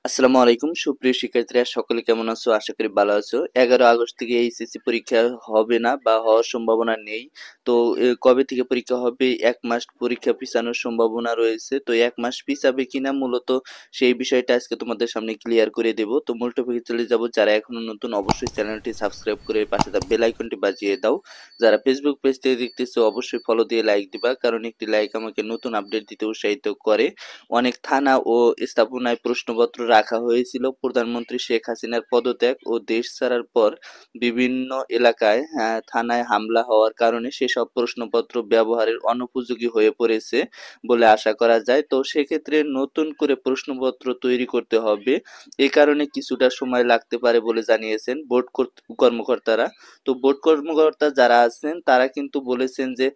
আসসালামু আলাইকুম সুপ্রিয় শিক্ষার্থীরা সকলে কেমন আছো? আশা করি ভালো আছো। 11 আগস্ট থেকে এইচএসসি পরীক্ষা হবে না বা হওয়ার সম্ভাবনা নেই। তো কবে থেকে পরীক্ষা হবে? ১ মাস পরীক্ষা পিছানোর সম্ভাবনা রয়েছে। তো ১ মাস পিছাবে কিনা মূলত সেই বিষয়টা আজকে তোমাদের সামনে ক্লিয়ার করে দেব। তো মূল টপিকে চলে যাব। যারা এখনো নতুন অবশ্যই চ্যানেলটি সাবস্ক্রাইব করে পাশে থাকা বেল আইকনটি বাজিয়ে দাও। যারা ফেসবুক পেজ থেকে দেখতেছো অবশ্যই ফলো দিয়ে লাইক দিবা। কারণ একটি লাইক আমাকে নতুন আপডেট দিতে উৎসাহিত করে। অনেক থানা ও স্থাপনায় প্রশ্নপত্র রাখা হয়েছিল। প্রধানমন্ত্রী শেখ হাসিনার পদত্যাগ ও দেশ ছাড়ার পর বিভিন্ন এলাকায় থানায় হামলা হওয়ার কারণে সেসব প্রশ্নপত্র ব্যবহারের অনুপযোগী হয়ে পড়েছে বলে আশা করা যায়। তো সেক্ষেত্রে নতুন করে প্রশ্নপত্র তৈরি করতে হবে। এ কারণে কিছুটা সময় লাগতে পারে বলে জানিয়েছেন বোর্ড কর্মকর্তারা। তো বোর্ড কর্মকর্তা যারা আছেন তারা কিন্তু বলেছেন যে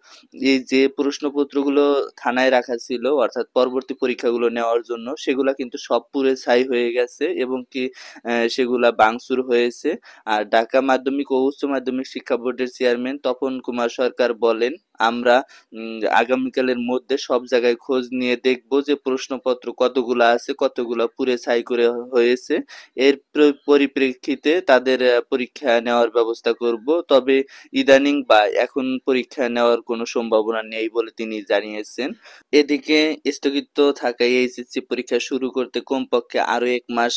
এই যে প্রশ্নপত্রগুলো থানায় রাখা ছিল অর্থাৎ পরবর্তী পরীক্ষাগুলো নেওয়ার জন্য সেগুলা কিন্তু সব পুড়ে ছাই হয়ে গেছে এবং কি সেগুলা ভাঙচুর হয়েছে। আর ঢাকা মাধ্যমিক ও উচ্চ মাধ্যমিক শিক্ষা বোর্ডের চেয়ারম্যান তপন কুমার সরকার বলেন, আমরা আগামীকালের মধ্যে সব জায়গায় খোঁজ নিয়ে দেখব যে প্রশ্নপত্র কতগুলা আছে, কতগুলা পুড়ে ছাই করে হয়েছে। এর পরিপ্রেক্ষিতে তাদের পরীক্ষা নেওয়ার ব্যবস্থা করব। তবে ইদানিং বা এখন পরীক্ষা নেওয়ার কোনো সম্ভাবনা নেই বলে তিনি জানিয়েছেন। এদিকে স্থগিত থাকা এইচএসসি পরীক্ষা শুরু করতে কমপক্ষে আরো ১ মাস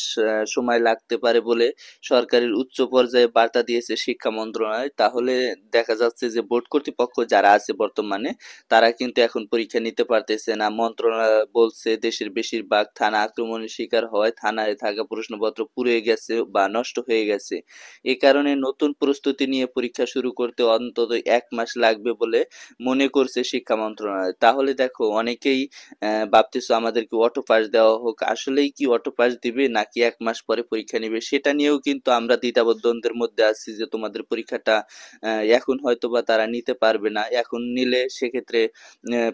সময় লাগতে পারে বলে সরকারের উচ্চ পর্যায়ে বার্তা দিয়েছে শিক্ষা মন্ত্রণালয়। তাহলে দেখা যাচ্ছে যে বোর্ড কর্তৃপক্ষ যারা আছে বর্তমানে তারা কিন্তু এখন পরীক্ষা নিতে পারতেছে না। মন্ত্রণালয় বলছে দেশের বেশিরভাগ থানা আক্রমণের শিকার হওয়ায় থানায় থাকা প্রশ্নপত্র পুড়ে গেছে বা নষ্ট হয়ে গেছে। এ কারণে নতুন প্রস্তুতি নিয়ে পরীক্ষা শুরু করতে অন্তত ১ মাস লাগবে বলে মনে করছে শিক্ষা মন্ত্রণালয়। তাহলে দেখো অনেকেই ভাবতেছো আমাদেরকে অটো পাস দেওয়া হোক। আসলেই কি অটো পাস দিবে নাকি ১ মাস পরে পরীক্ষা নিবে? সেটা নিয়েও কিন্তু আমরা দ্বিধাদ্বন্দ্বের মধ্যে আছি যে তোমাদের পরীক্ষাটা এখন হয়তোবা তারা নিতে পারবে না। এখন নিলে সেক্ষেত্রে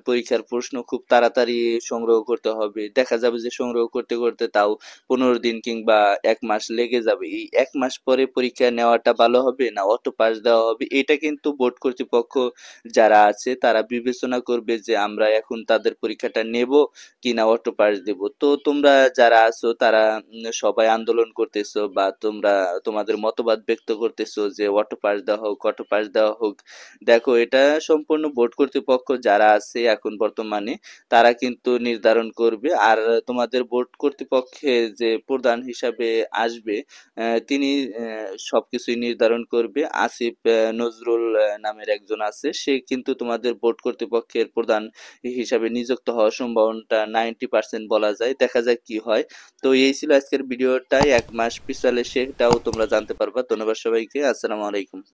পরীক্ষার প্রশ্ন খুব তাড়াতাড়ি সংগ্রহ করতে হবে। দেখা যাবে যে সংগ্রহ করতে, করতে তাও ১৫ দিন কিংবা ১ মাস লেগে যাবে। এই ১ মাস পরে পরীক্ষা নেওয়াটা ভালো হবে না অটো পাস দেওয়া হবে? এটা কিন্তু বোর্ড কর্তৃপক্ষ যারা আছে তারা বিবেচনা করবে যে আমরা এখন তাদের পরীক্ষাটা নেব কিনা অটো পাস দেব। তো তোমরা যারা আছো তারা সবাই আন্দোলন করতেছো বা তোমরা তোমাদের মতবাদ ব্যক্ত করতেছো যে অটো পাস দেওয়া হোক, অটো পাস দেওয়া হোক। দেখো এটা সম্পূর্ণ বোর্ড কর্তৃপক্ষ যারা আছে এখন বর্তমানে তারা কিন্তু নির্ধারণ করবে। আর তোমাদের বোর্ড কর্তৃপক্ষে যে প্রধান হিসাবে আসবে তিনি সবকিছুই নির্ধারণ করবে। আসিফ নজরুল নামের একজন আছে। সে কিন্তু তোমাদের বোর্ড কর্তৃপক্ষের প্রধান হিসাবে নিযুক্ত হওয়ার সম্ভাবনাটা 90% বলা যায়। দেখা যাক কি হয়। তো এই ছিল আজকের ভিডিওটা। ১ মাস পিছালে সেটাও তোমরা জানতে পারবা। ধন্যবাদ সবাইকে। আসসালামু আলাইকুম।